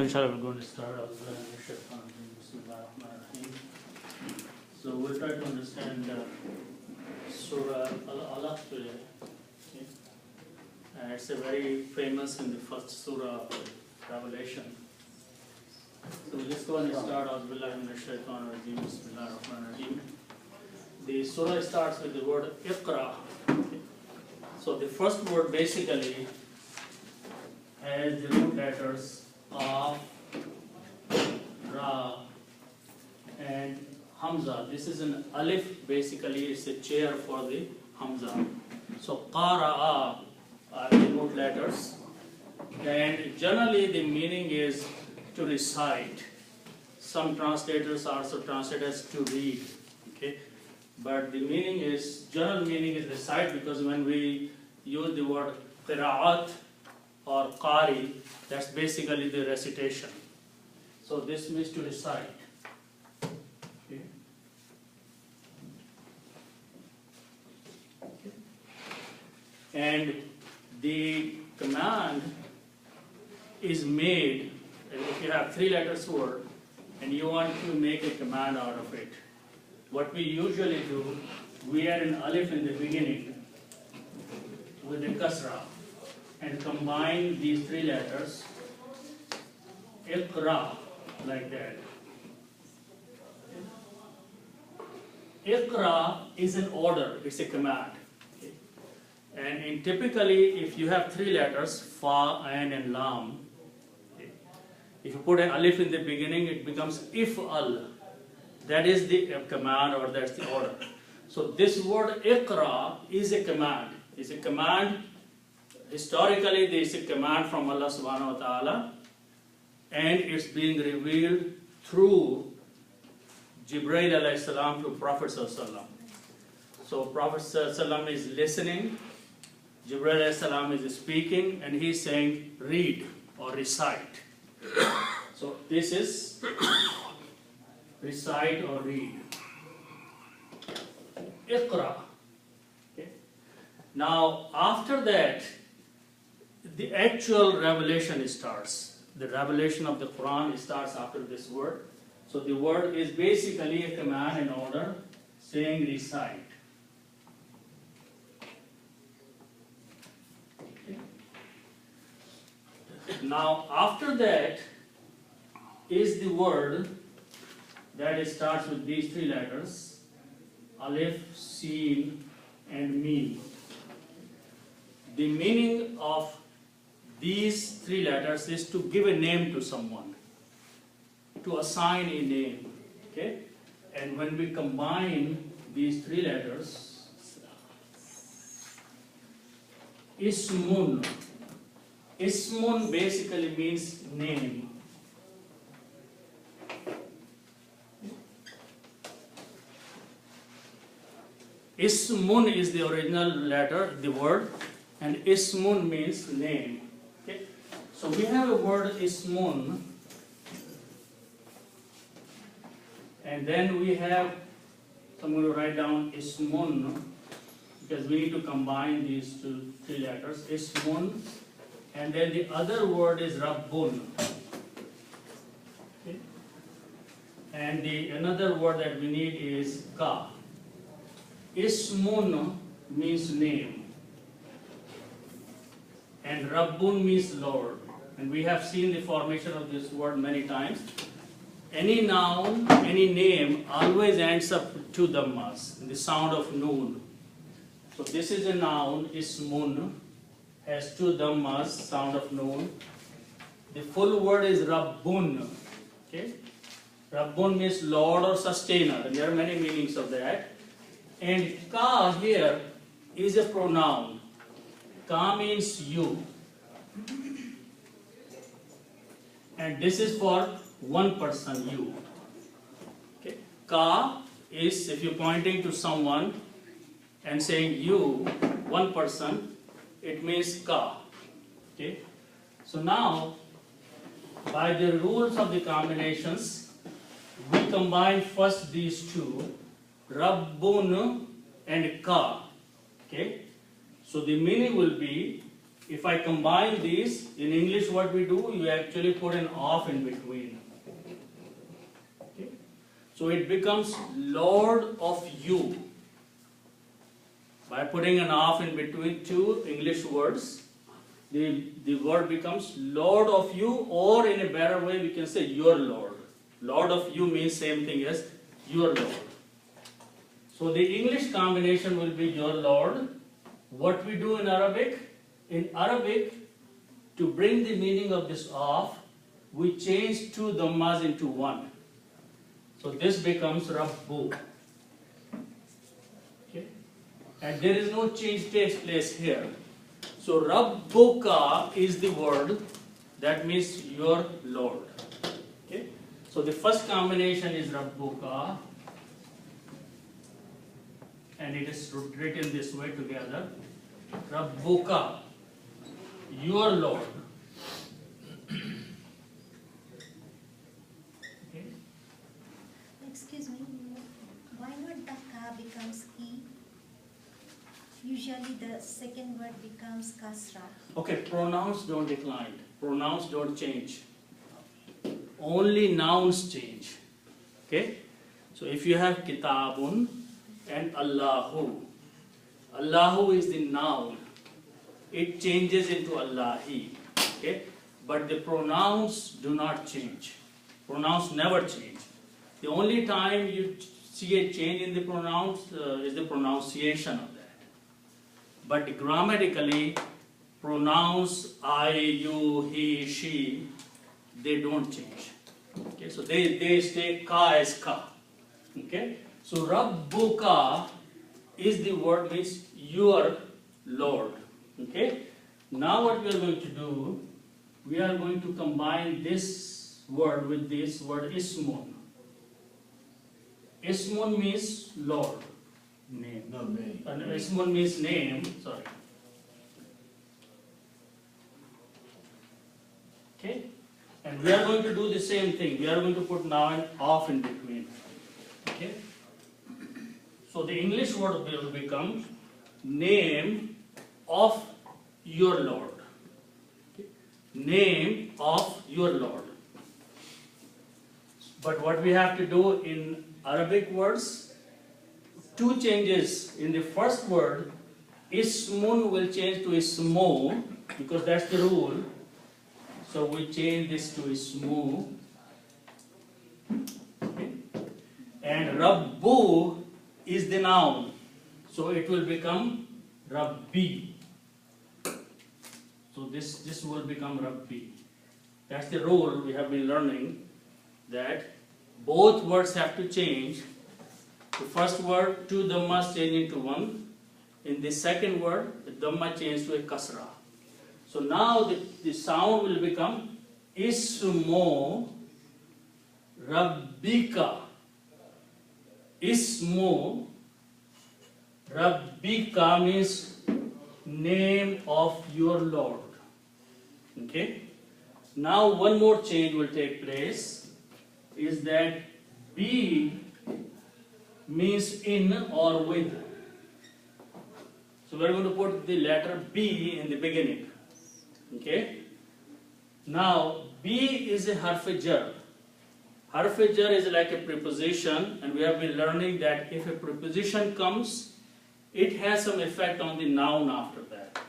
Inshallah, we're going to start. So we'll try to understand Surah Al-Alaq today. Okay? It's a very famous in the first Surah of Revelation. So we'll just go and start. The Surah starts with the word Iqra. Okay? So the first word basically has the root letters of Ra and Hamza. This is an alif, basically it's a chair for the Hamza. So Qara'a are the root letters, and generally the meaning is to recite. Some translators also translate as to read. Okay, but the meaning is, general meaning is recite, because when we use the word qira'at or qari, that's basically the recitation. So this means to recite. Okay. And the command is made, if you have 3 letters word and you want to make a command out of it, what we usually do, we add an alif in the beginning with a kasra and combine these 3 letters, Iqra, like that. Iqra is an order, it's a command. Okay. And typically, if you have 3 letters, Fa, Ain and Lam, okay, if you put an alif in the beginning, it becomes If'al. That is the command, or that's the order. So this word Iqra is a command. It's a command. Historically, there is a command from Allah subhanahu wa ta'ala, and it's being revealed through Jibreel alayhi salam to Prophet sallallahu alaihi wasallam. So Prophet sallallahu alaihi wasallam is listening, Jibreel alayhi salam is speaking, and he's saying read or recite. So this is recite or read. Iqra. Okay. Now after that, the actual revelation starts. The revelation of the Quran starts after this word. So the word is basically a command and order saying recite. Okay. Now after that is the word that starts with these 3 letters, Alif, Sin and Mim. The meaning of these 3 letters is to give a name to someone, to assign a name. Okay? And when we combine these 3 letters, Ismun. Ismun basically means name. Ismun is the original letter, the word, and Ismun means name. Okay? So we have a word Ismun, and then we have, so I'm going to write down Ismun, because we need to combine these 3 letters, Ismun, and then the other word is Rabbun. Okay? And another word that we need is Ka. Ismun means name, and Rabbun means Lord. And we have seen the formation of this word many times. Any noun, any name always ends up with 2 dhammas, the sound of noon. So this is a noun, Ismun, has 2 dhammas, sound of noon. The full word is Rabbun. Okay? Rabbun means Lord or sustainer, and there are many meanings of that. And Ka here is a pronoun. Ka means you. And this is for one person, you. Okay. Ka is, if you're pointing to someone and saying you, one person, it means Ka. Okay. So now, by the rules of the combinations, we combine first these 2, Rabbun and Ka. Okay? So the meaning will be if I combine these, in English what we do, you actually put an off in between. Okay? So it becomes Lord of you. By putting an off in between two English words, the word becomes Lord of you, or in a better way we can say your Lord. Lord of you means same thing as your Lord. So the English combination will be your Lord. What we do in Arabic, to bring the meaning of this off, we change two dhammas into one. So this becomes Rabbu. Okay? And there is no change takes place here. So Rabbuka is the word that means your Lord. Okay? So the first combination is Rabbuka, and it is written this way together. Rabbuka, your Lord. Okay? Excuse me, why not the ka becomes ki? Usually the second word becomes kasra. Okay, pronouns don't decline. Pronouns don't change. Only nouns change. Okay? So if you have kitabun and Allahu, Allahu is the noun. It changes into Allahi. Okay? But the pronouns do not change. Pronouns never change. The only time you see a change in the pronouns is the pronunciation of that. But grammatically, pronouns I, you, he, she, they don't change. Okay? So they stay ka as ka. Okay? So Rabbuka is the word means your Lord. Okay? Now what we are going to do, we are going to combine this word with this word Ismun. Ismun means Lord. Name. No, name. And Ismun means name. Sorry. Okay? And we are going to do the same thing. We are going to put now an off in between. Okay? So the English word will become name of your Lord. Okay? Name of your Lord. But what we have to do in Arabic words, two changes. In the first word, Ismun will change to Ismu, because that's the rule. So we change this to Ismu. Okay? And Rabbu is the noun. So it will become Rabbi. So this will become Rabbi. That's the rule we have been learning, that both words have to change. The first word, two dhammas change into one. In the second word, the dhamma changes to a kasra. So now the sound will become Ismu Rabbika. Ismu Rabbika means name of your Lord. Okay? Now one more change will take place, is that B means in or with. So we are going to put the letter B in the beginning. Okay? Now B is a harf-e-jar. Harf-e-jar is like a preposition, and we have been learning that if a preposition comes, it has some effect on the noun after that.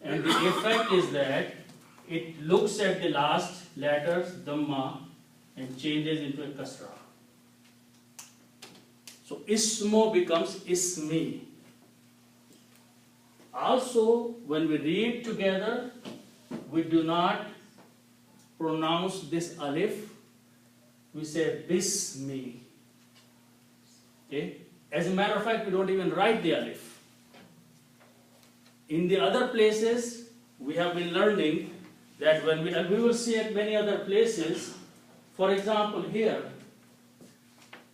And the effect is that it looks at the last letters, dhamma, and changes into a kasra. So Ismu becomes Ismi. Also, when we read together, we do not pronounce this alif. We say Bismi. Okay? As a matter of fact, we don't even write the alif. In the other places, we have been learning that when we will see at many other places, for example here,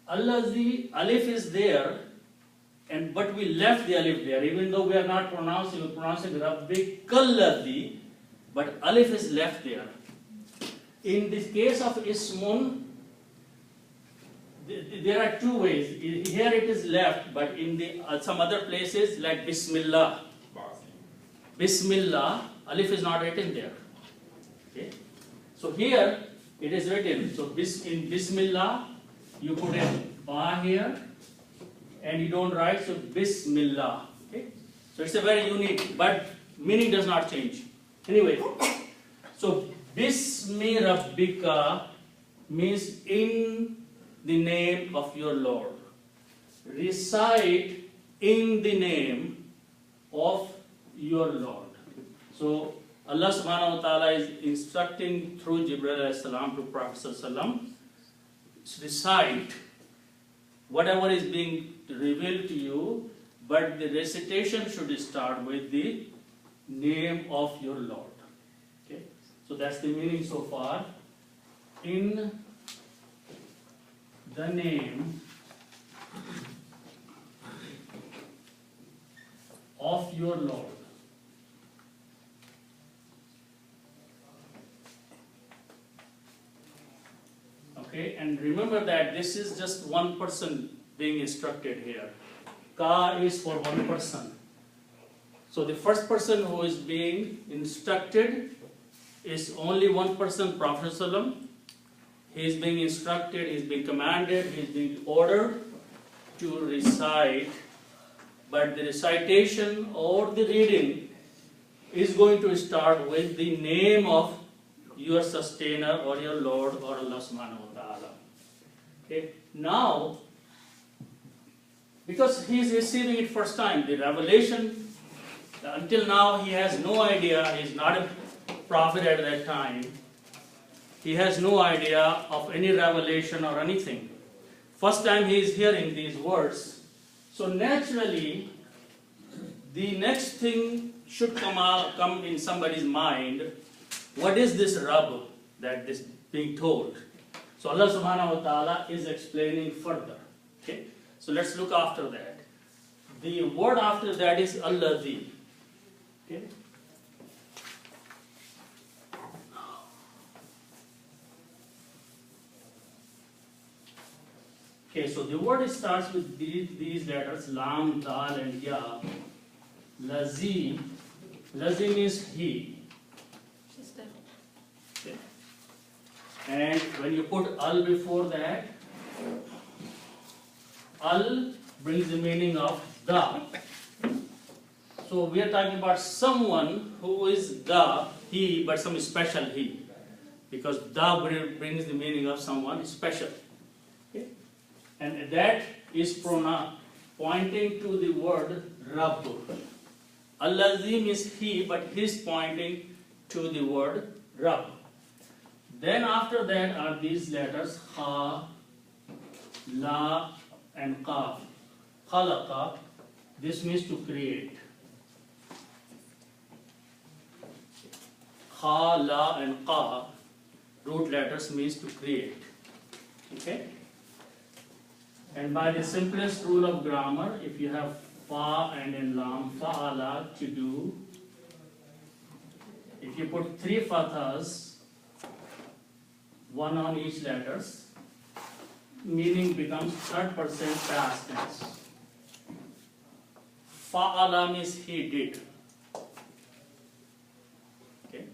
Allazi, alif is there, but we left the alif there, even though we are not pronouncing, we're pronouncing Rabbi Kalladhi, but alif is left there. In this case of Ismun, there are two ways. Here it is left, but in the some other places like Bismillah. Bismillah, alif is not written there. Okay? So here it is written. So in Bismillah, you put a ba here, and you don't write, so Bismillah. Okay? So it's a very unique, but meaning does not change. Anyway, so Bismi Rabbika means in the name of your Lord. Recite in the name of your Lord. So Allah subhanahu wa ta'ala is instructing through Jibreel alayhi salam to Prophet sallallahu alaihi wasallam, recite whatever is being revealed to you, but the recitation should start with the name of your Lord. Okay? So that's the meaning so far. In the name of your Lord. Okay, and remember that this is just one person being instructed here. Ka is for one person. So the first person who is being instructed is only one person, Prophet ﷺ. He is being instructed, he is being commanded, he is being ordered to recite, but the recitation or the reading is going to start with the name of your sustainer or your Lord or Allah subhanahu wa ta'ala. Okay? Now, because he is receiving it first time, the revelation, until now he has no idea, he is not a prophet at that time. He has no idea of any revelation or anything. First time he is hearing these words. So naturally, the next thing should come in somebody's mind. What is this Rabb that is being told? So Allah subhanahu wa ta'ala is explaining further. Okay? So let's look after that. The word after that is Alladhi. Okay? Okay, so the word starts with these letters, Lam, Dal, and Ya. Lazi. Lazi means he. Okay. And when you put Al before that, Al brings the meaning of the. So we are talking about someone who is the, he, but some special he. Because the brings the meaning of someone special. Okay? And that is pointing to the word Rabb. Allazi means he, but he is pointing to the word Rabb. Then after that are these letters Ha, La, and Qaf. Khalaqa, this means to create. Ha, La, and Qa, root letters means to create. Okay? And by the simplest rule of grammar, if you have Fa and in Lam, Fa'ala, to do. If you put 3 fathas, 1 on each letters, meaning becomes third person past tense. Fa'ala means he did. Okay?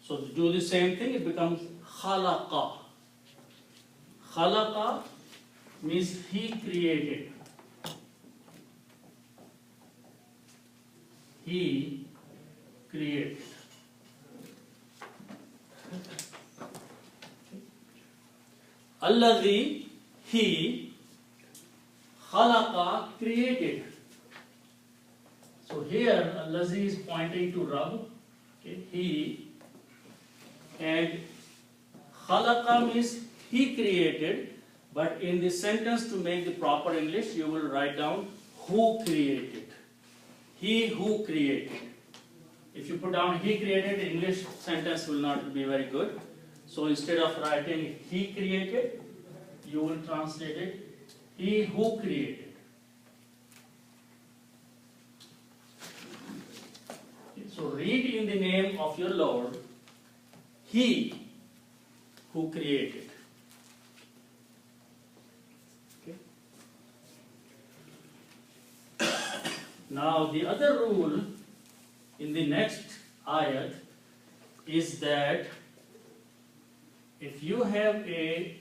So to do the same thing, it becomes khalaqa. Khalaqa means he created. He created. Alladhi, he, khalaqa, created. So here, Alladhi is pointing to Rabb, okay, he, and khalaqa means he created, but in the sentence to make the proper English, you will write down who created. He who created. If you put down he created, the English sentence will not be very good. So instead of writing he created, you will translate it he who created. So read in the name of your Lord, he who created. Now the other rule in the next ayat is that if you have a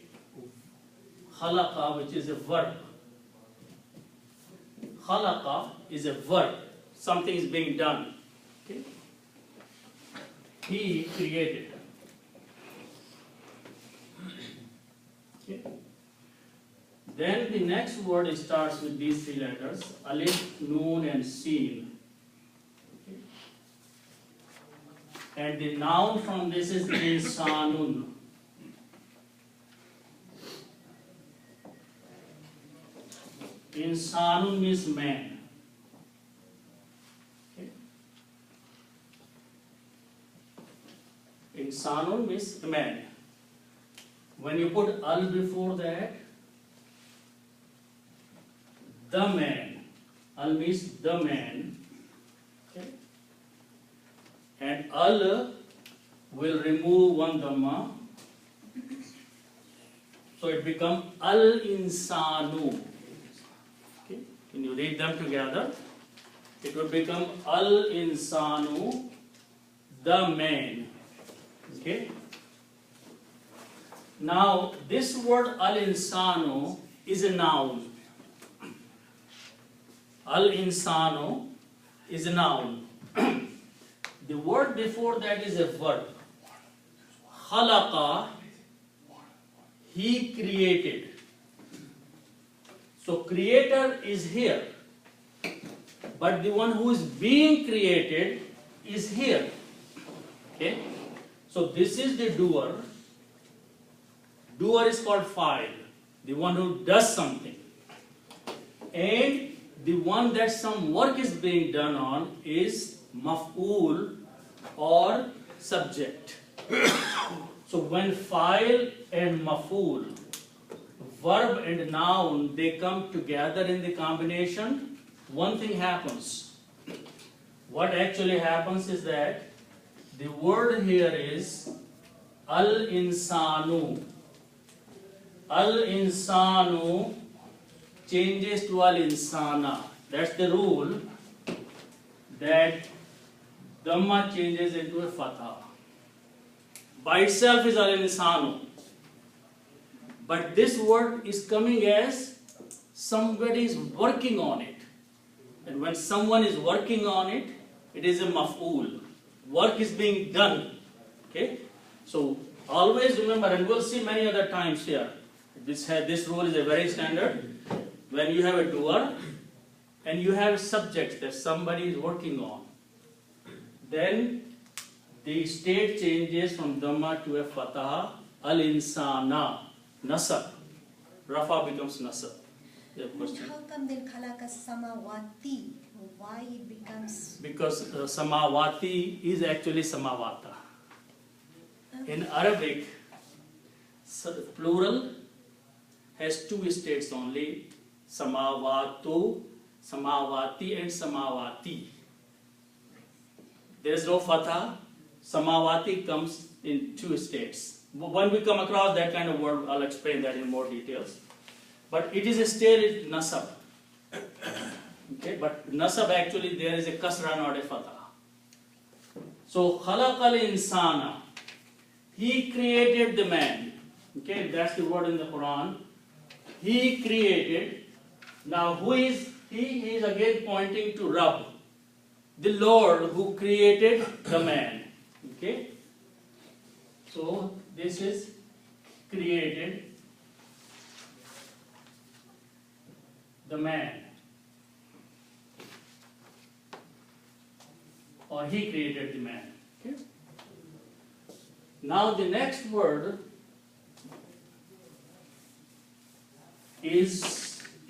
khalaqa, which is a verb, khalaqa is a verb, something is being done. Okay? He created. Okay? Then the next word starts with these three letters, alif, noon, and seen. Okay? And the noun from this is insanun. Insanun means man. Okay? Insanun means man. When you put al before that, the man. Al means the man. Okay? And al will remove one dhamma. So it becomes al insanu. Okay? When you read them together, it will become al insanu, the man. Okay? Now this word al insanu is a noun. Al insanu is a noun. The word before that is a verb. Khalaqa, he created. So creator is here, but the one who is being created is here. Okay? So this is the doer. Doer is called fa'il, the one who does something. And the one that some work is being done on is maf'ul or subject. So when fa'il and maf'ul, verb and noun, they come together in the combination, one thing happens. What actually happens is that the word here is al-insanu. Al-insanu changes to al-insana. That's the rule, that dhamma changes into a fatha. By itself is al-insanu. But this word is coming as somebody is working on it. And when someone is working on it, it is a maf'ul. Work is being done. Okay? So always remember, and we'll see many other times here, this rule is a very standard. When you have a doer and you have a subject that somebody is working on, then the state changes from dhamma to a fatha, al-insana, nasab. Rafa becomes nasab. You have a question? How come then khalaqa samawati? Why it becomes? Because samawati is actually samavata. In Arabic, plural has two states only, samavatu, samavati and samavati. There is no fatha. Samavati comes in two states. When we come across that kind of word, I'll explain that in more details. But it is a state nasab. Okay, but nasab actually there is a kasra, not a fatha. So khalaqal insana, he created the man. Okay, that's the word in the Quran. He created. Now who is he? He is again pointing to Rabb, the Lord who created the man. Okay, so this is created the man, or he created the man. Okay. Now the next word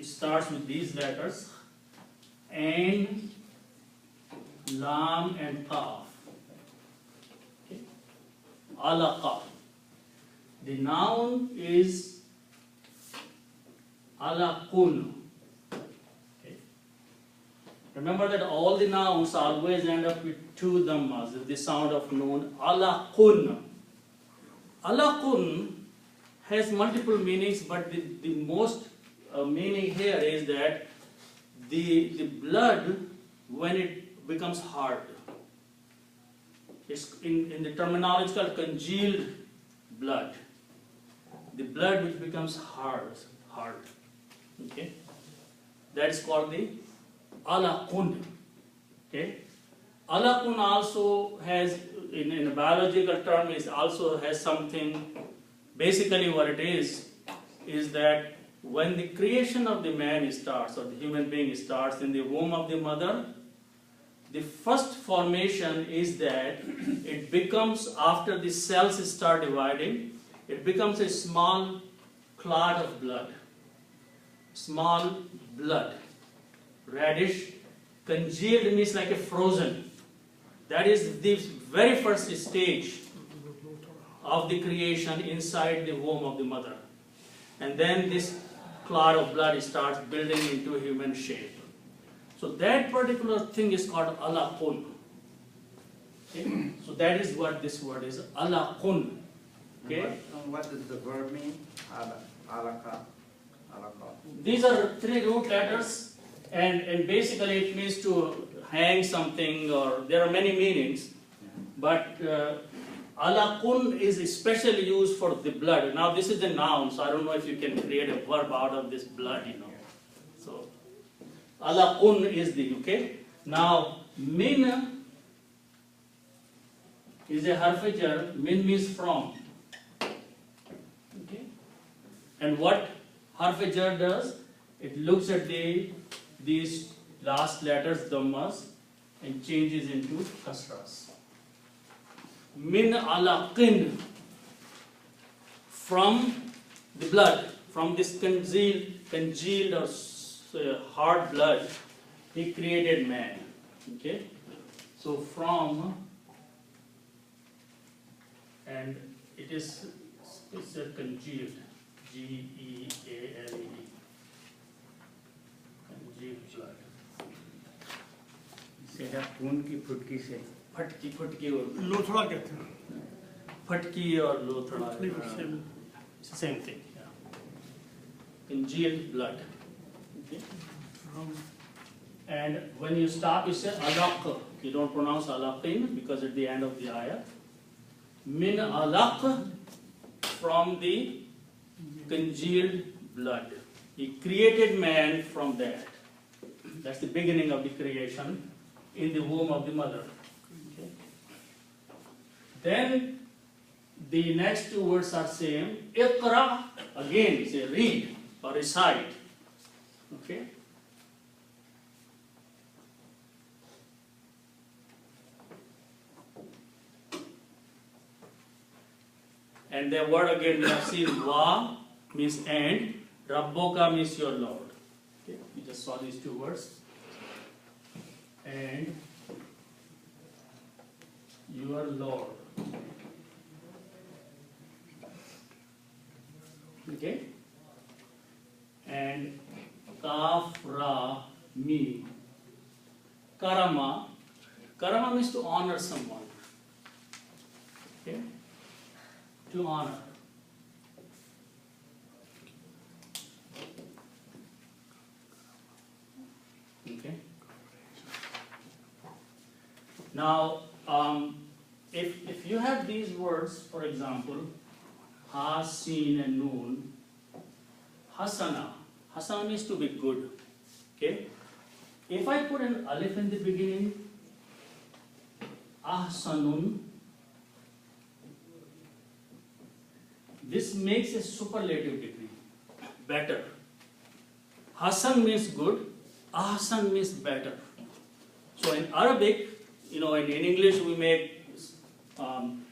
starts with these letters, and lam and qaf. Okay. Alaqa. The noun is alaqun. Okay. Remember that all the nouns always end up with two dhammas, the sound of noon. Alaqun. Alaqun has multiple meanings, but the most meaning here is that the blood, when it becomes hard, It's in the terminology called congealed blood. The blood which becomes hard. Okay? That is called the alaqun. Okay? Alaqun also has, in a biological term, is also has something. Basically, what it is that when the creation of the man starts, or the human being starts in the womb of the mother, the first formation is that it becomes, after the cells start dividing, it becomes a small clot of blood. Small blood. Reddish. Congealed means like a frozen. That is the very first stage of the creation inside the womb of the mother. And then this clot of blood starts building into human shape. So that particular thing is called alaqun. Okay? So that is what this word is, alaqun. Okay? And what does the verb mean? Alaka. These are 3 root letters, and basically it means to hang something, or there are many meanings. But alaqun is especially used for the blood. Now this is a noun, so I don't know if you can create a verb out of this blood, So alaqun is the, okay? Now min is a harf jar. Min means from. Okay? And what harf jar does? It looks at these last letters, dhammas, and changes into kasras. Min alaqin, from the blood, from this congealed or hard blood, he created man. Okay? So from, and it's a congealed, Gealed, congealed blood. सेटा खून की फुटकी से फटकी और लोथड़ा कहते हैं फटकी और लोथड़ा, same thing. Congealed blood. Okay? And when you stop, you say alaq. You don't pronounce alaqin because at the end of the ayah. Min alaq, from the congealed blood. He created man from that. That's the beginning of the creation in the womb of the mother. Okay? Then the next 2 words are same. Iqra, again say read or recite. Okay? And the word again we have seen, wa means and, Rabboka means your Lord. Okay? We just saw these 2 words. And your Lord. Okay? And kaf ra mi. Karama. Karama means to honor someone. Okay? To honor. Okay? Now, if you have these words, for example, ha, sin, and noon, hasana. Hasana means to be good. Okay? If I put an alif in the beginning, ahsanun, this makes a superlative degree. Better. Hasan means good, ahsan means better. So in Arabic, in English we make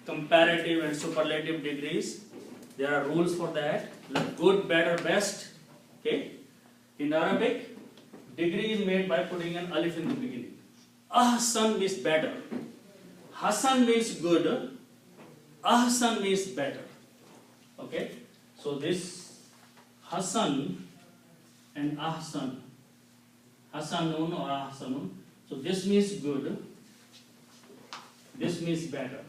comparative and superlative degrees. There are rules for that, like good, better, best. Okay? In Arabic, degree is made by putting an alif in the beginning. Ahsan means better. Hasan means good. Ahsan means better. Okay? So this Hasan and Ahsan. Hasanun or Ahsanun. So this means good. This means better.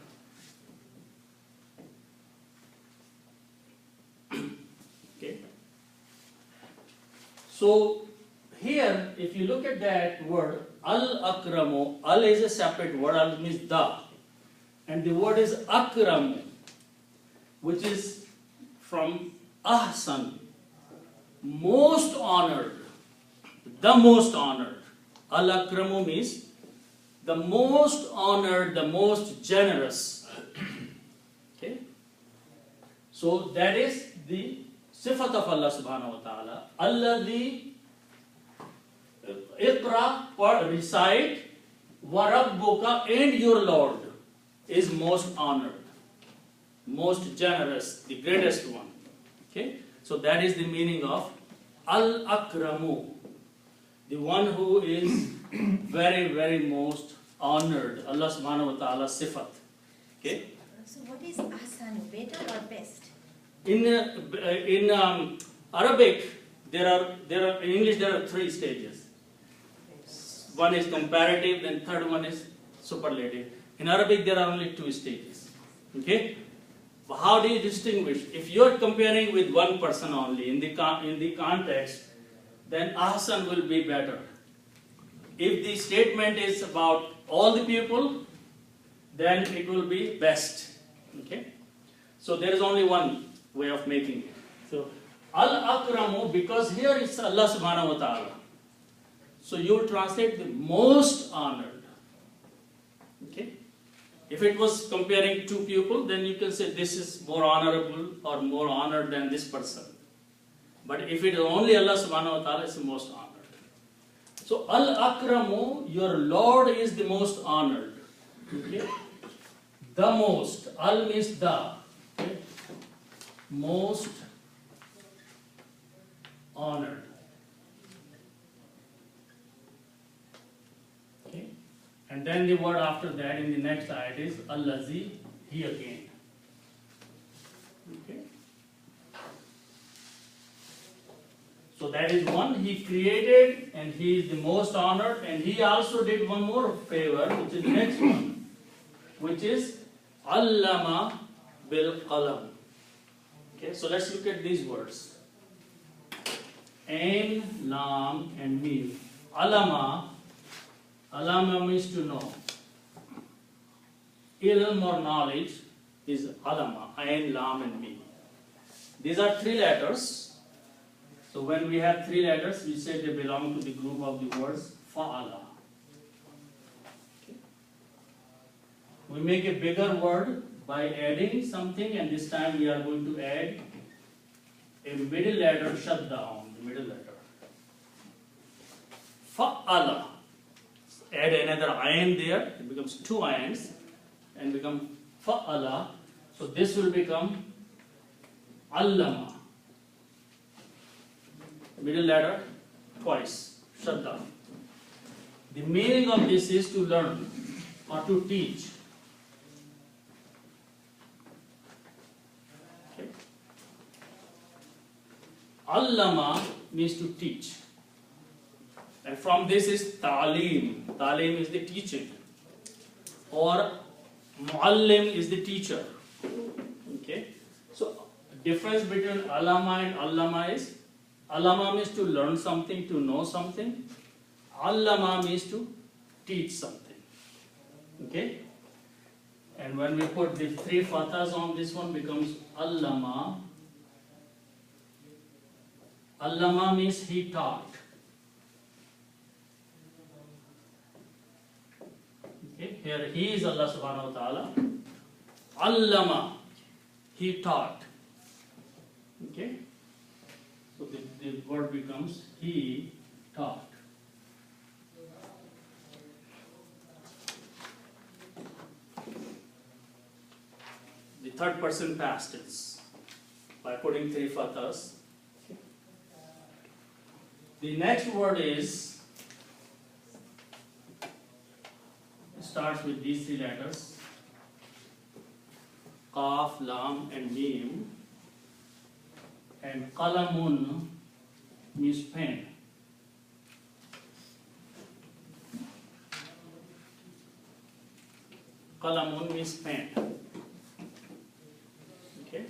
Okay? So here, if you look at that word, al-akramu, al is a separate word, al means the. And the word is akram, which is from ahsan, most honored, the most honored. Al-akramu means the most honored, the most generous. Okay? So that is the sifat of Allah subhanahu wa ta'ala. Alladhi iqra, or recite, wa rabbuka, and your Lord is most honored, most generous, the greatest one. Okay? So that is the meaning of Al-Akramu, the one who is very, very most honored. Allah subhanahu wa ta'ala sifat. Okay? So what is ahsan, better or best? In Arabic, there are in English there are 3 stages. One is comparative, then third one is superlative. In Arabic, there are only 2 stages. Okay? How do you distinguish? If you are comparing with one person only in the context, then ahsan will be better. If the statement is about all the people, then it will be best. Okay? So there is only one way of making it. So al-akramu, because here it's Allah subhanahu wa ta'ala. So you will translate the most honored. Okay? If it was comparing 2 people, then you can say this is more honorable or more honored than this person. But if it is only Allah subhanahu wa ta'ala, it's the most honored. So al-akramu, your Lord is the most honored. Okay? The most. Al means the. Okay? Most honored. Okay? And then the word after that in the next ayat is Allazi, he again. Okay? So that is one, he created and he is the most honored, and he also did one more favor, which is the next one, which is Allama bil qalam. Okay, so let's look at these words. Ain, lam, and mim. Alama means to know. Ilm or knowledge is alama, ain, lam, and mim. These are 3 letters. So when we have 3 letters, we say they belong to the group of the words fa'ala. Okay. We make a bigger word by adding something, and this time we are going to add a middle letter shadda on the middle letter. Fa'ala. Add another ayn there, it becomes 2 ayns and become fa'ala. So this will become allama. Middle letter twice, shadda. The meaning of this is to learn or to teach. Okay. Allama means to teach. And from this is ta'aleem. Ta'aleem is the teaching. Or muallim is the teacher. Okay. So difference between alama and allama is, alama means to learn something, to know something. Allama means to teach something. Okay? And when we put the 3 fathas on this one, becomes allama. Allama means he taught. Okay? Here he is Allah subhanahu wa ta'ala. Allama, he taught. Okay? So the word becomes he taught. The third person past tense by putting 3 fathas. The next word is, starts with these 3 letters, Qaf, Lam, and Mim. And qalamun means pen. Qalamun means pen. Okay?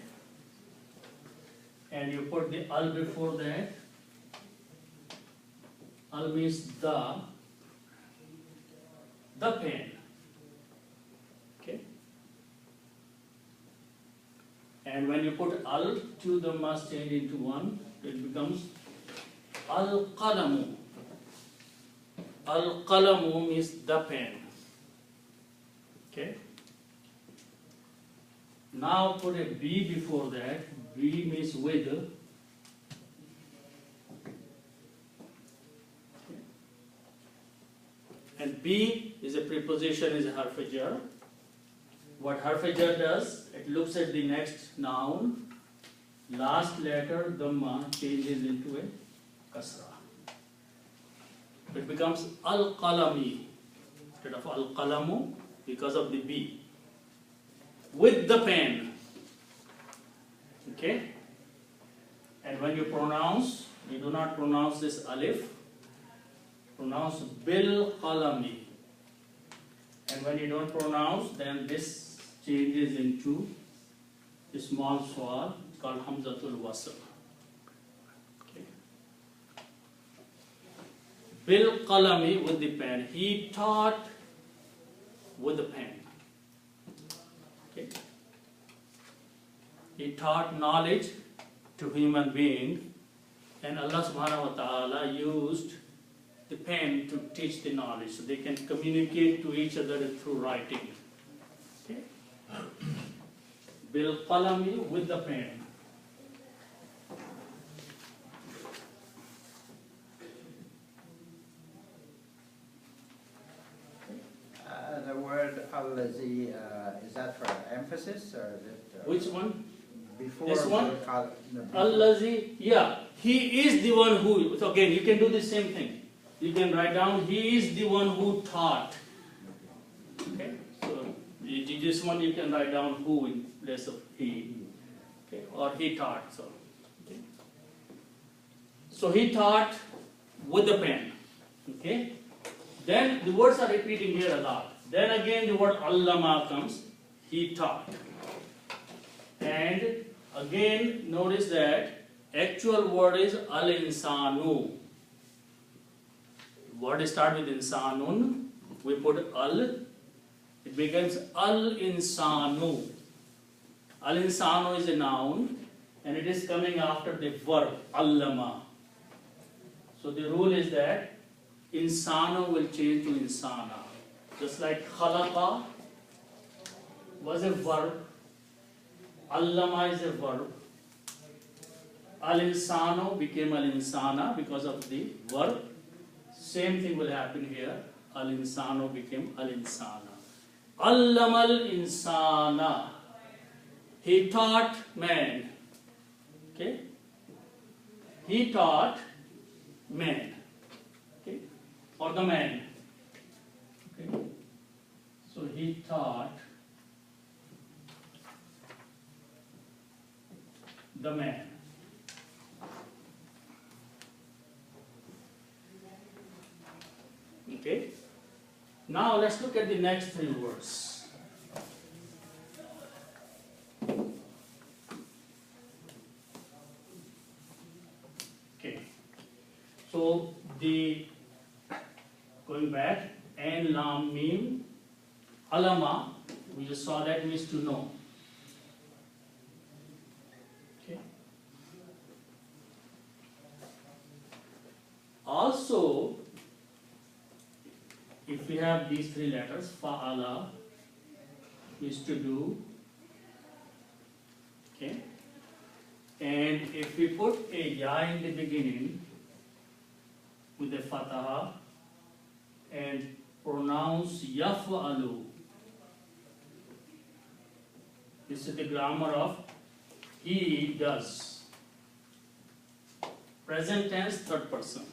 And you put the al before that. Al means the pen. Okay? And when you put al, two dhammas change into one, it becomes al-qalamu. Al-qalamu means the pen. Okay? Now put a B before that. B means with. And B is a preposition, is a harf-jar. What harf-jar does, it looks at the next noun, last letter, dhamma, changes into a kasra. It becomes al-qalami instead of al-qalamu because of the B. With the pen. Okay? And when you pronounce, you do not pronounce this alif, pronounce bil qalami. And when you don't pronounce, then this changes into a small swal called hamzatul wasl. Okay. Bil qalami, with the pen. He taught with the pen. Okay. He taught knowledge to human being, and Allah subhanahu wa ta'ala used the pen to teach the knowledge, so they can communicate to each other through writing. Okay? Bil qalami, with the pen. The word allazi, is that for emphasis or is it? Which one? Before This one? no, before. Allazi, yeah, he is the one who, so again, you can do the same thing. You can write down, he is the one who taught. Okay, so this one you can write down who in place of he. Okay, or he taught. So, okay. So he taught with the pen. Okay. Then the words are repeating here a lot. Then again the word allama comes. He taught. And again notice that actual word is al-insanu. Word start with insanun. We put al. It becomes al-insanu. Al-insanu is a noun and it is coming after the verb allama. So the rule is that insanu will change to insana. Just like khalaqa was a verb, allama is a verb. Al-insanu became al-insana because of the verb. Same thing will happen here. Al-insanu became al-insana. Allamal insana. He taught man. Okay? He taught man. Okay? Or the man. Okay? So he taught the man. Okay? Now let's look at the next three words. Okay. So the going back, and lam mim, alama, we just saw that means to know. Okay. Also, if we have these three letters, fa'ala is to do, okay, and if we put a ya in the beginning with a fataha and pronounce yaf'alu, this is the grammar of he does. Present tense, third person.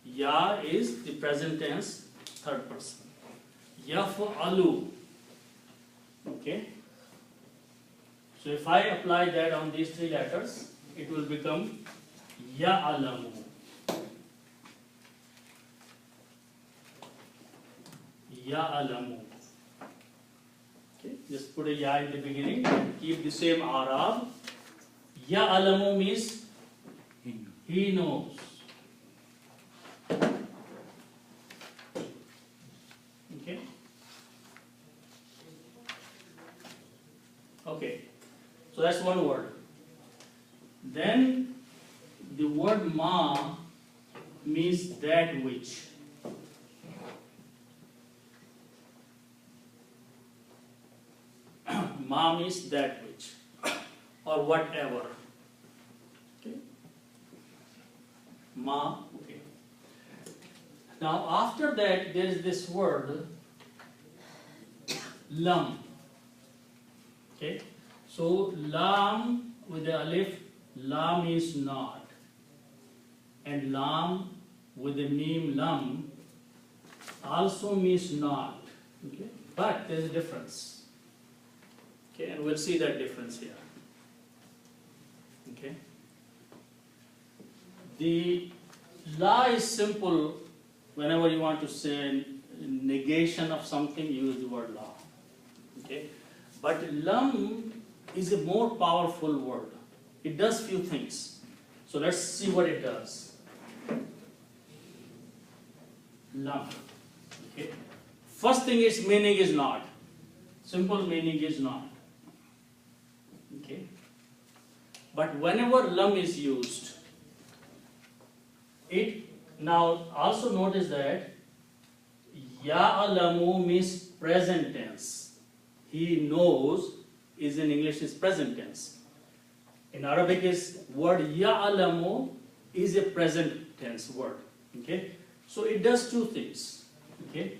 Ya is the present tense, third person. Yaf'alu. Okay. So if I apply that on these three letters, it will become ya'alamu. Ya'alamu. Okay. Just put a ya in the beginning and keep the same Arab. Ya'alamu means he knows. Okay. Okay. Then the word ma means that which. Ma means that which or whatever. Okay. Ma. Okay. Now after that there is this word lam. Okay. So lam with the alif, la means not, and lam with the meme lam also means not. Okay. But there is a difference. Okay, and we'll see that difference here. Okay. The la is simple. Whenever you want to say negation of something, you use the word la. Okay. But lam is a more powerful word. It does few things. So let's see what it does. Lam. Okay. First thing its meaning is not. Simple meaning is not. Okay. But whenever lam is used, it now also notice that ya'lamu means present tense. He knows is in English is present tense. In Arabic is word ya'lamu is a present tense word. Okay. So it does two things. Okay.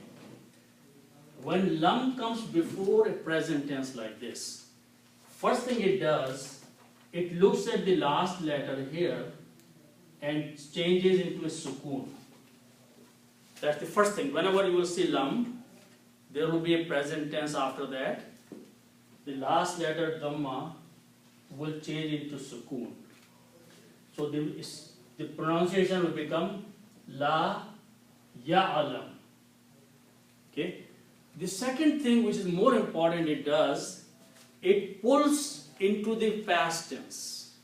When lam comes before a present tense like this, first thing it does, it looks at the last letter here and changes into a sukoon. That's the first thing. Whenever you will see lam, there will be a present tense after that. The last letter dhamma will change into sukoon. So the pronunciation will become la ya'lam. Okay. The second thing which is more important it does, it pulls into the past tense.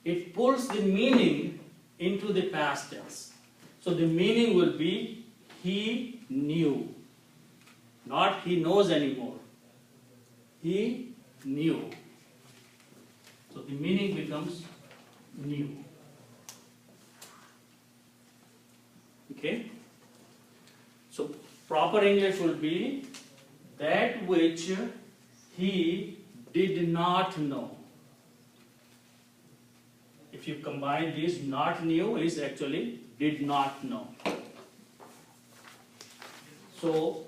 It pulls the meaning into the past tense. So the meaning will be he knew, not he knows anymore. He knew. So the meaning becomes knew. Okay? So proper English will be that which he did not know. If you combine these, not knew is actually did not know. So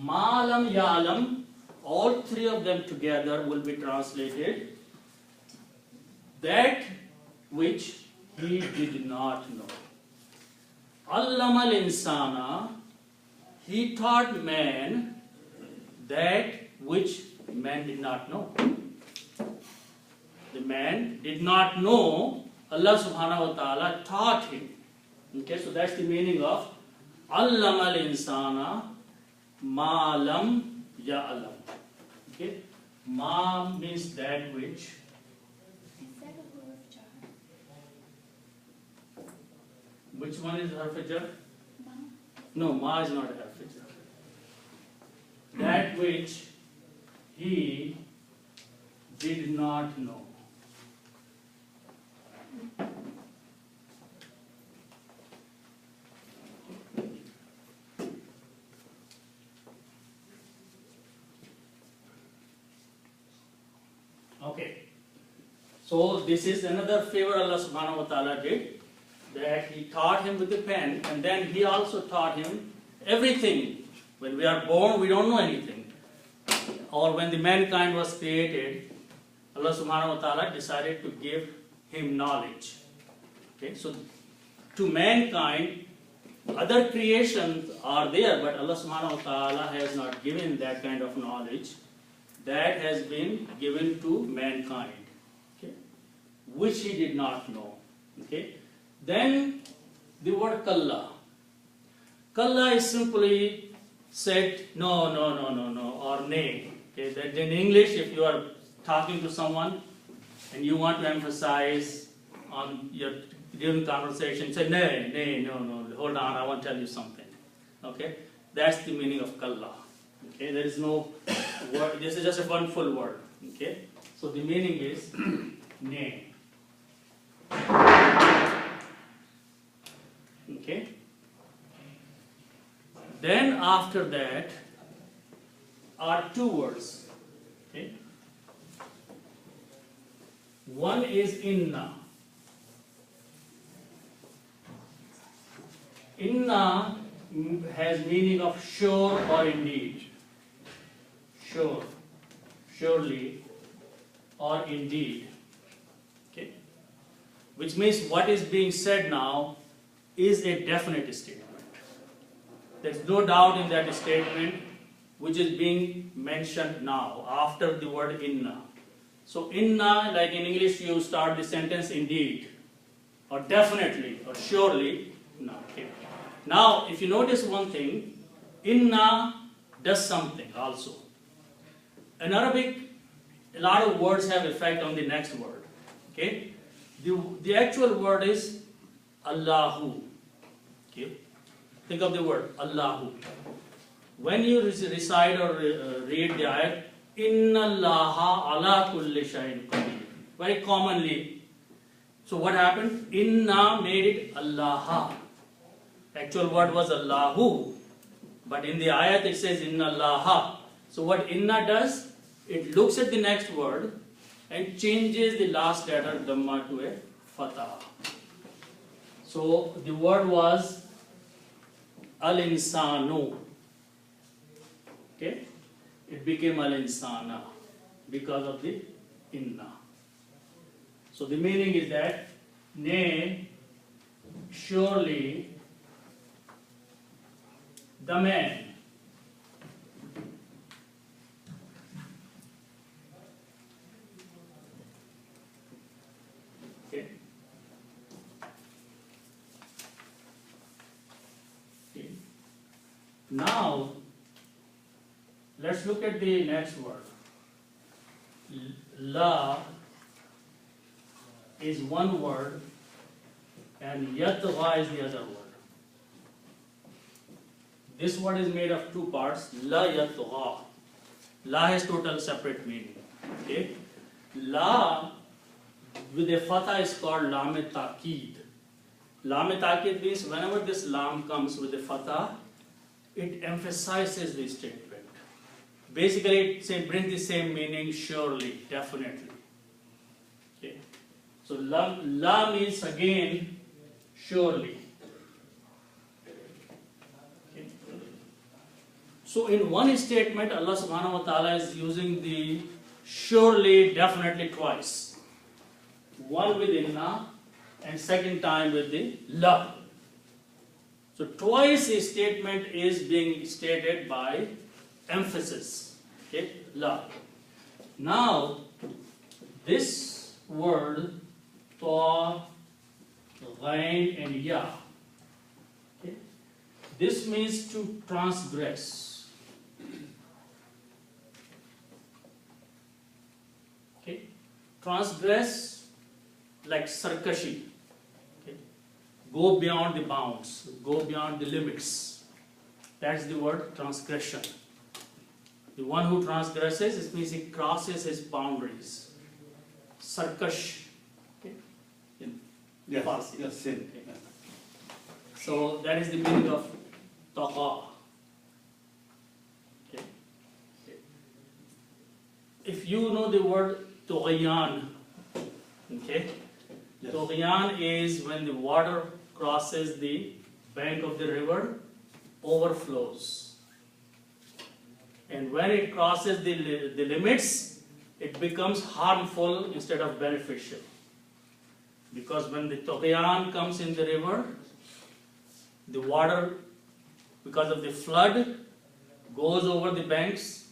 malam yalam, all three of them together will be translated that which he did not know. Allamal insana, he taught man that which man did not know. The man did not know, Allah subhanahu wa ta'ala taught him. Okay, so that's the meaning of Allamal insana ma lam ya'lam. Okay, ma means that which. Is that a huruf jar? Which one is harf jar? Ma? No, ma is not a harf jar. That which he did not know. Okay. So this is another favor Allah subhanahu wa ta'ala did, that he taught him with the pen, and then he also taught him everything. When we are born, we don't know anything. Or when the mankind was created, Allah subhanahu wa ta'ala decided to give him knowledge. Okay, so to mankind, other creations are there, but Allah subhanahu wa ta'ala has not given that kind of knowledge. That has been given to mankind, okay, which he did not know. Okay. Then the word kalla. Kalla is simply said no, or nay. Okay. That in English, if you are talking to someone and you want to emphasize on your during conversation, say nay, no, hold on, I want to tell you something. Okay. That's the meaning of kalla. Okay, there is no word, this is just a one full word. Okay, So the meaning is nay. Okay. Then after that are two words. Okay. One is inna. Inna has meaning of sure or indeed. Sure, surely, or indeed. Okay. Which means what is being said now is a definite statement. There's no doubt in that statement which is being mentioned now after the word inna. So inna, like in English you start the sentence indeed, or definitely, or surely. No. Okay. Now if you notice one thing, inna does something also. In Arabic, a lot of words have effect on the next word. Okay? The actual word is Allahu. Okay? Think of the word Allahu. When you recite or read the ayat, Inna Allaha ala kulli shay'in qadir. Very commonly. So what happened? Inna made it Allaha. Actual word was Allahu. But in the ayat it says Inna Allaha. So what inna does? It looks at the next word and changes the last letter dhamma to a fatah. So the word was al-insanu. Okay? It became al-insana because of the inna. So the meaning is that nay, surely the man. Okay. Okay. Now let's look at the next word. La is one word and yatgha is the other word. This word is made of two parts. La yatgha. La has total separate meaning. Okay. La with a fatha is called lam ta'keed. Lam ta'keed means whenever this lam comes with a fatha, it emphasizes the statement. Basically, it brings the same meaning, surely, definitely. Okay. So la means again, surely. Okay. So in one statement, Allah subhanahu wa ta'ala is using the surely, definitely twice. One with inna and second time with the la. So twice a statement is being stated by emphasis. Okay, la. Now this word ta, ghain and ya. Okay. This means to transgress. Okay. Transgress like sarkashi. Okay. Go beyond the bounds, go beyond the limits. That's the word transgression. The one who transgresses, it means he crosses his boundaries. Sarkash. Okay. Yes, Farsi. yes, sin. Okay. So that is the meaning of taqa. Okay. Okay. If you know the word tughyan, okay, Yes. tughyan is when the water crosses the bank of the river, overflows. And when it crosses the limits, it becomes harmful instead of beneficial. Because when the tughyan comes in the river, the water, because of the flood, goes over the banks,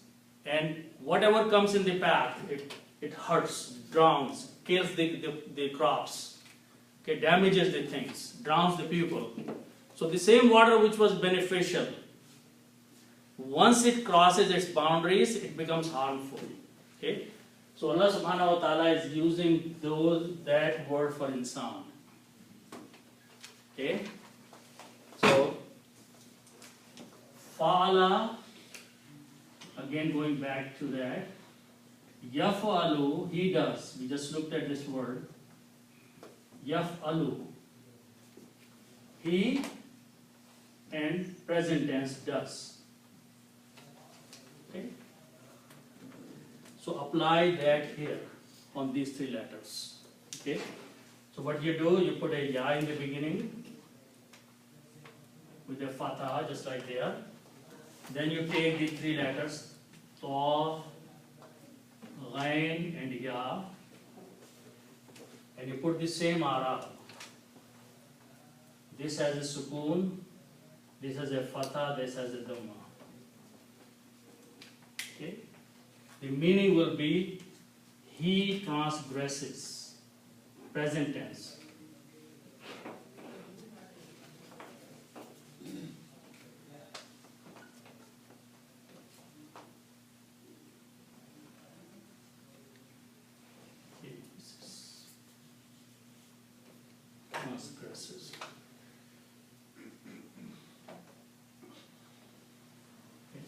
and whatever comes in the path, it hurts, drowns, kills the crops, okay, damages the things, drowns the people. So the same water which was beneficial, once it crosses its boundaries, it becomes harmful. Okay? So Allah subhanahu wa ta'ala is using that word for insan. Okay? So fa'ala, again going back to that, Yaf'alu, he does. We just looked at this word. Yaf'alu. He and present tense does. Okay? So apply that here on these three letters. Okay? So what you do, you put a ya in the beginning with a fatha, just like there. Then you take the three letters, ta, ghain and ya, and you put the same arab. This has a sukoon, this has a fatha, this has a dhamma. Okay? The meaning will be, he transgresses, present tense. Okay, this is transgresses. Okay.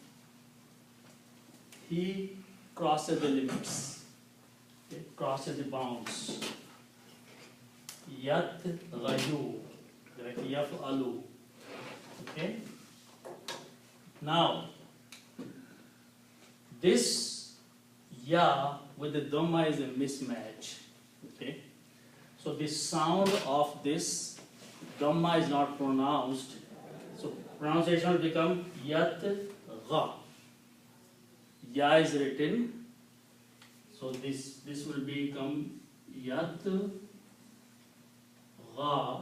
He crosses the limits. Okay, crosses the bounds. Yat ghayu, like yaf'alu. Okay. Now, this ya with the dhamma is a mismatch. Okay. So the sound of this dhamma is not pronounced. So pronunciation will become yat gha. Ya is written. So this will become yat gha,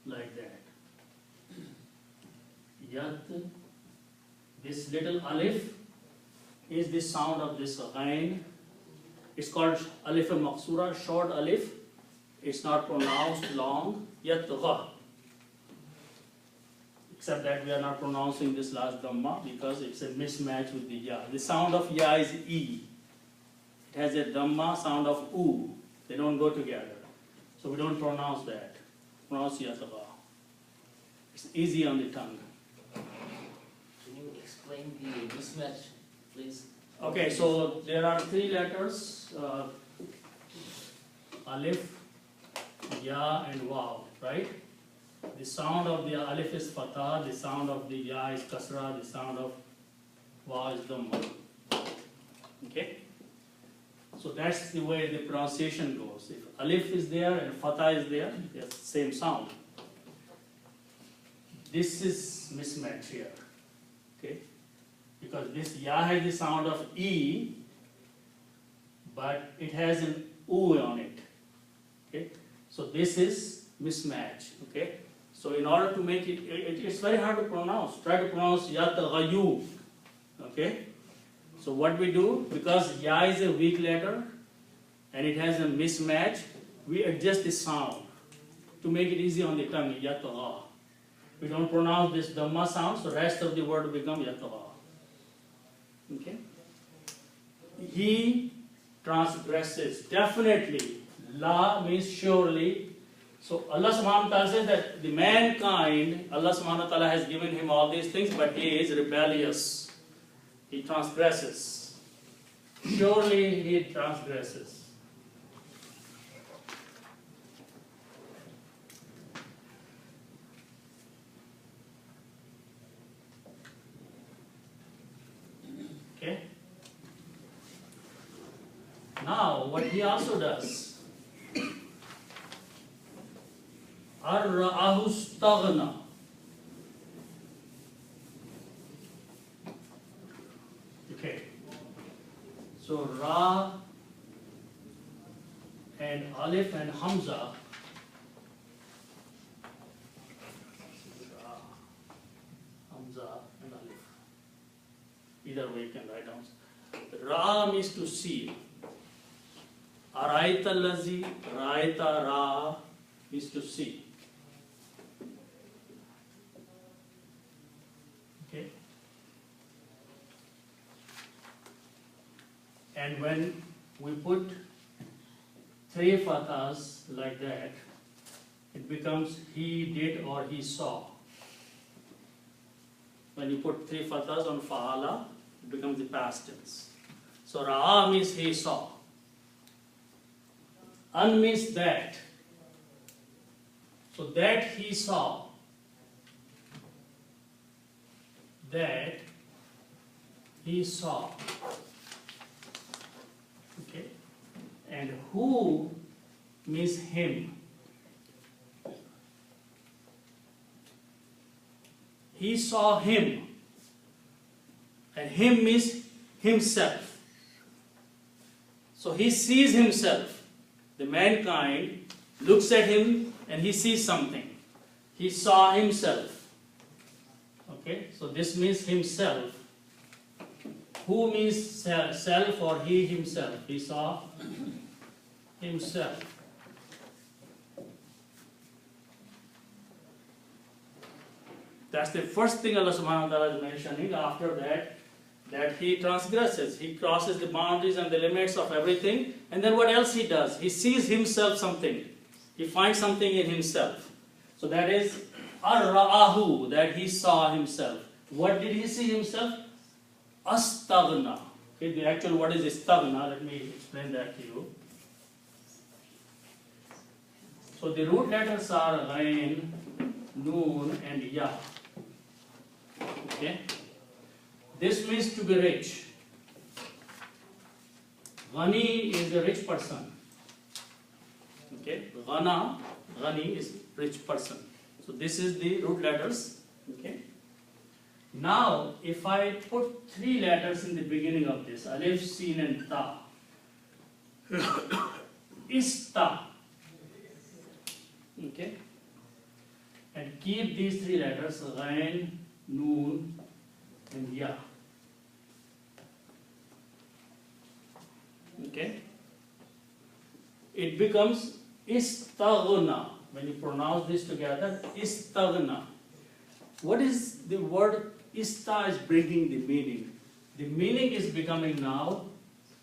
like that. Yat. This little alif is the sound of this ghain. It's called alif al-maqsura, short alif. It's not pronounced long. Yat gha. Except that we are not pronouncing this last dhamma because it's a mismatch with the ya. The sound of ya is e. It has a dhamma sound of u. They don't go together. So we don't pronounce that. Pronounce yat gha. It's easy on the tongue. Can you explain the mismatch, please? Okay, so there are three letters, alif, ya and waw, right? The sound of the alif is fatha, the sound of the ya is kasra, the sound of waw is dhamma. Okay? So that's the way the pronunciation goes. If alif is there and fatha is there, it's same sound. This is mismatch here. Okay? Because this ya has the sound of e, but it has an u on it. Okay? So this is mismatch. Okay? So in order to make it, it's very hard to pronounce. Try to pronounce yat ghayu. Okay? So what we do, because ya is a weak letter and it has a mismatch, we adjust the sound to make it easy on the tongue. Yat gha. We don't pronounce this dhamma sound, so rest of the word will become yat gha. Okay? He transgresses. Definitely. La means surely. So Allah subhanahu wa ta'ala says that the mankind, Allah subhanahu wa ta'ala has given him all these things, but he is rebellious. He transgresses. Surely he transgresses. Okay? Now, what he also does, ar-ra'ahu staghna. Okay. So, ra and alif and hamza. Ra, hamza and alif. Either way you can write down. Ra means to see. Araita lazi, raita ra means to see. Okay. And when we put three fathas like that, it becomes he did or he saw. When you put three fathas on fa'ala, it becomes the past tense. So Ra'a means he saw. An means that. So that he saw. That he saw. Okay. And who means him. He saw him. And him means himself. So he sees himself. The mankind looks at him and he sees something. He saw himself. Okay, so this means himself. Who means self or he himself? He saw himself. That's the first thing Allah subhanahu wa ta'ala is mentioning. After that he transgresses. He crosses the boundaries and the limits of everything. And then what else he does? He sees himself something. He finds something in himself. So that is ar-ra'ahu, that he saw himself. What did he see himself? Astaghna. Okay, the actual word is istaghna. Let me explain that to you. So the root letters are Ghain, Noon and Ya. Okay. This means to be rich. Ghani is a rich person. Okay. Ghani is rich person. So this is the root letters. Okay. Now, if I put 3 letters in the beginning of this, Alif, Sin and Ta. Ista. Okay. And keep these 3 letters, Ghain, Noon and Ya. Okay. It becomes istaghna. When you pronounce this together, istaghna. What is the word ista is bringing the meaning? The meaning is becoming now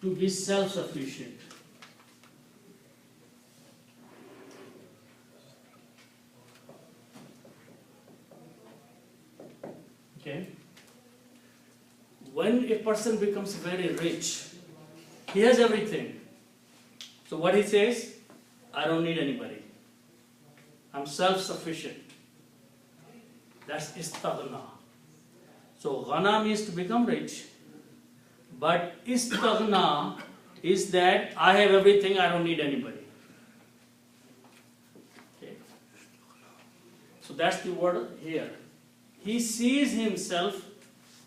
to be self-sufficient. Okay. When a person becomes very rich, he has everything. So what he says, I don't need anybody. I'm self-sufficient. That's istaghna. So ghana means to become rich. But istaghna is that I have everything, I don't need anybody. Okay. So that's the word here. He sees himself,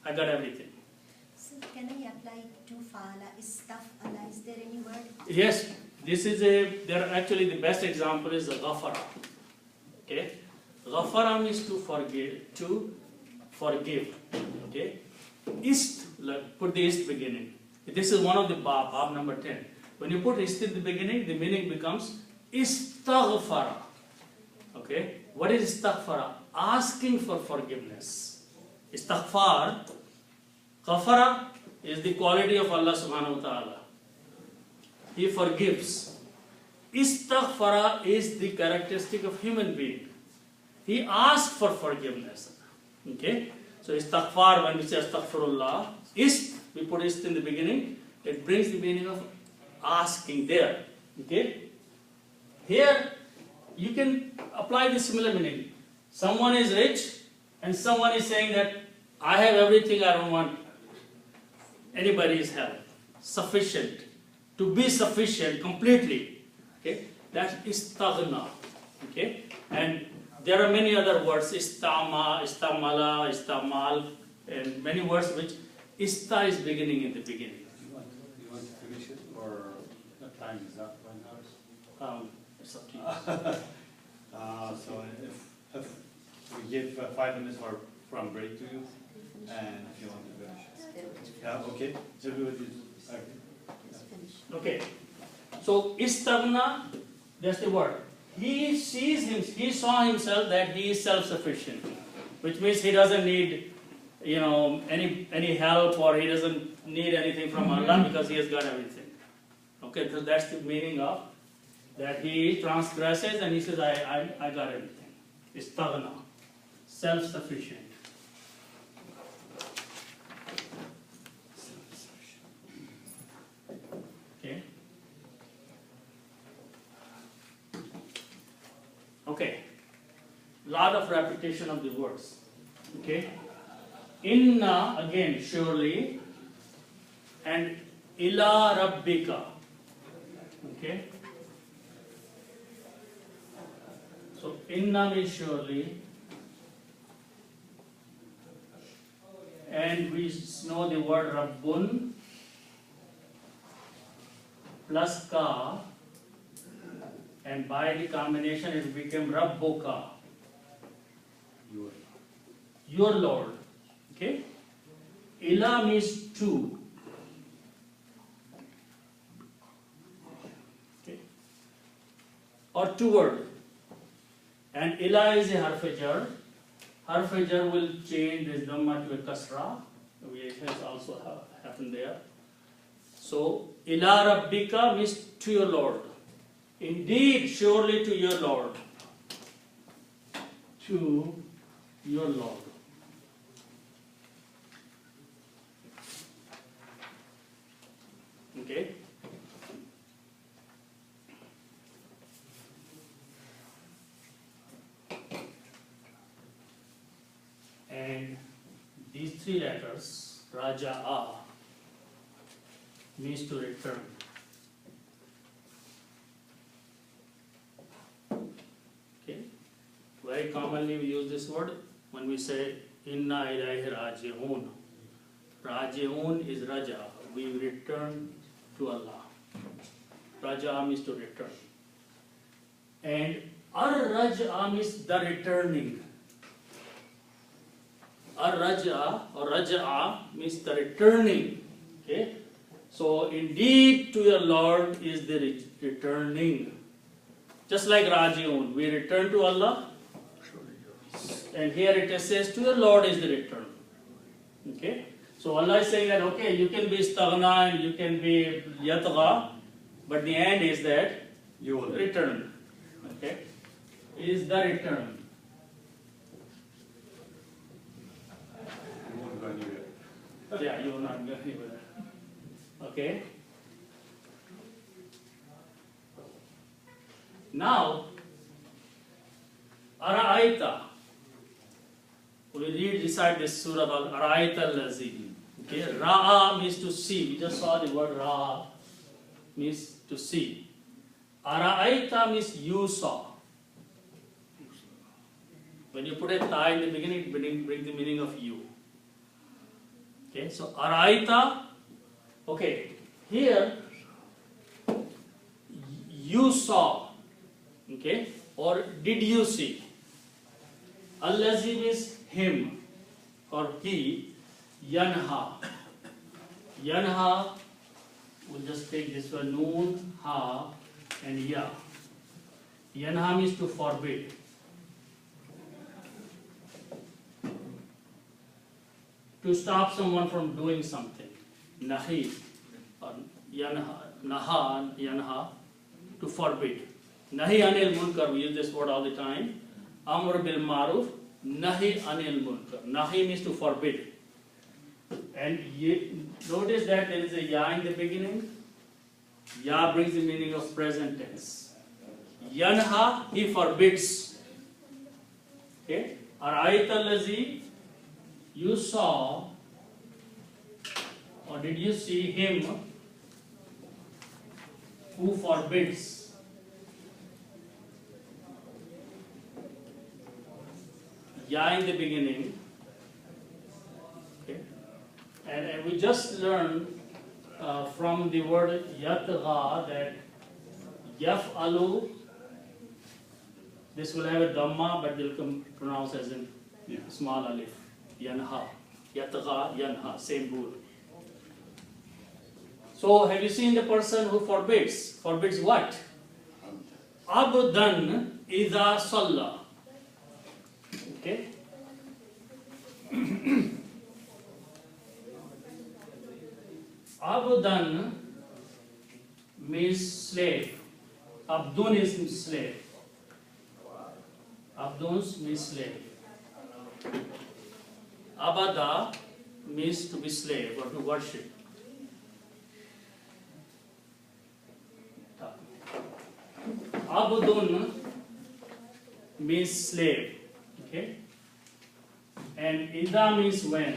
I got everything. So can I apply to fa'ala, istaf'ala? Is there any word? Yes, this is actually the best example is ghafara. Okay. Ghafara means to forgive. Okay. Ist, put the ist beginning. This is one of the bab number 10. When you put ist in the beginning, the meaning becomes istaghfara. Okay. What is istaghfara? Asking for forgiveness. Istighfar, ghafara is the quality of Allah subhanahu wa ta'ala. He forgives. Istaghfara is the characteristic of human being. He asks for forgiveness. Okay? So istighfar, when we say astaghfirullah, we put ist in the beginning, it brings the meaning of asking there. Okay? Here, you can apply the similar meaning. Someone is rich and someone is saying that I have everything, I don't want anybody's help. Sufficient. To be sufficient completely. Okay? That is istaghna. Okay? And there are many other words, istama, istamala, istamal, and many words which ista is beginning in the beginning. You want to finish it, or the time is up right now? It's up to you. So if we give 5 minutes from break to you, and if you want to finish. Yeah, okay. So do it. Okay. So istaghna, that's the word. He saw himself that he is self-sufficient, which means he doesn't need, any help, or he doesn't need anything from Allah because he has got everything. Okay, so that's the meaning of that he transgresses and he says, I got everything. Istaghna, self-sufficient. Okay. Lot of repetition of the words. Okay. Inna, again, surely, and ila rabbika. Okay. So inna means surely, and we know the word rabbun plus ka, and by the combination it became rabbuka, your Lord. Okay. Ila means to. Okay. Or toward. And ila is a harf-e-jar. Harf-e-jar will change this dhamma to a kasra. It has also happened there. So, ila rabbika means to your Lord. Indeed, surely to your Lord. To your Lord. Okay. And these three letters, Raja'a, means to return. Okay. Very commonly we use this word when we say Inna ilaihi raji'un. Raji'un is Raja. We return to Allah. Raja means to return. And Ar-Raja means the returning. Ar-Raja or Raja'a means the returning. Okay? So indeed to your Lord is the returning. Just like Raji'un, we return to Allah. And here it says to your Lord is the return. Okay? So Allah is saying that, okay, you can be istaghna and you can be yatgha, but the end is that You will return. Okay? Is the return. You won't go anywhere. Yeah, you will not go anywhere. Okay? Now, Ara'aita. We read beside this surah about Ara'aita al-Lazi. Okay? Ra'a means to see. We just saw the word Ra'a means to see. Ara'aita means you saw. When you put a ta in the beginning, it brings the meaning of you. Okay, so Ara'aita. Okay, here you saw. Okay, or did you see? Allazi means him or he. Yanha. Yanha, we'll just take this one, noon, ha, and ya. Yanha means to forbid. To stop someone from doing something. Nahi, or yanha, naha, yanha, to forbid. Nahi anil munkar, we use this word all the time. Amr bil maruf, nahi anil munkar. Nahi means to forbid. And notice that there is a ya in the beginning. Ya brings the meaning of present tense. Yanha, he forbids. Okay? Ara'aita allazi, you saw, or did you see him who forbids? Ya in the beginning. Okay. And we just learned from the word yatgha that yaf'alu, this will have a dhamma but will come pronounced as in small alif. Yanha. Yatgha, yanha. Same rule. So have you seen the person who forbids? Forbids what? Abdan idha salla. Okay? Abdan means slave. Abdun is slave. Abduns means slave. Abada means to be slave or to worship. Abdun means slave. Okay? And Ida means when.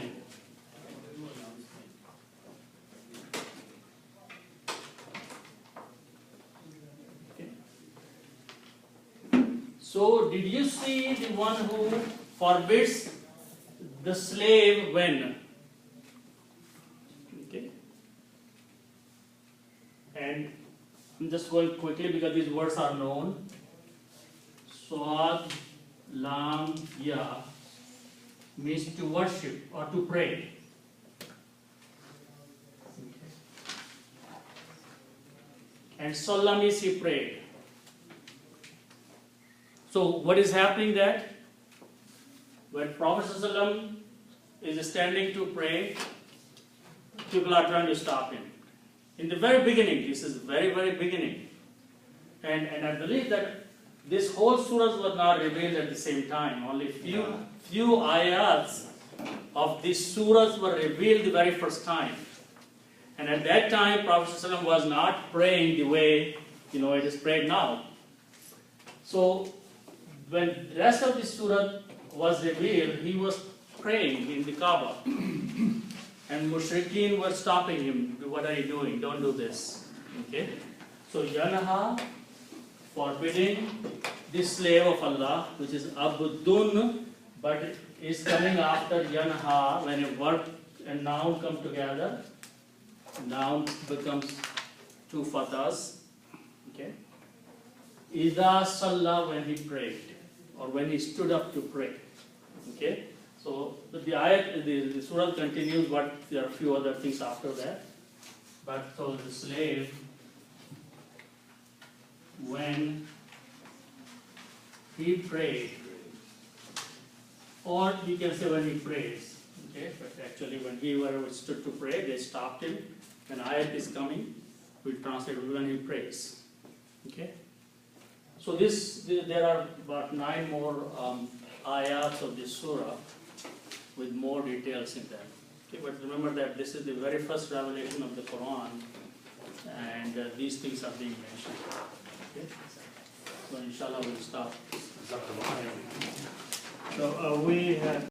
Okay. So, did you see the one who forbids the slave when? Okay. And I'm just going quickly because these words are known. Swad, Lam, Ya means to worship or to pray. And Salah means he prayed. So what is happening that when Prophet ﷺ is standing to pray, people are trying to stop him. In the very beginning, this is very, very beginning. And I believe that this whole surah was not revealed at the same time. Only few ayats of these surahs were revealed the very first time. And at that time, Prophet ﷺ was not praying the way it is prayed now. So when the rest of the surah was revealed, he was praying in the Kaaba. And mushrikeen were stopping him. What are you doing? Don't do this. Okay? So Yanaha, forbidding this slave of Allah, which is Abdun, but it is coming after Yanaha. When a verb and noun come together, noun becomes two fathahs. Okay? Ida Salah, when he prayed, or when he stood up to pray. Okay? So the ayat, the surah continues, but there are a few other things after that. But so the slave, when he prayed, or you can say when he prays. Okay, but actually when he stood to pray, they stopped him. When ayat is coming, we translate when he prays. Okay. So there are about 9 more ayats of this surah with more details in them. Okay, but remember that this is the very first revelation of the Quran, and these things are being mentioned. Okay? So inshallah we'll stop. So we have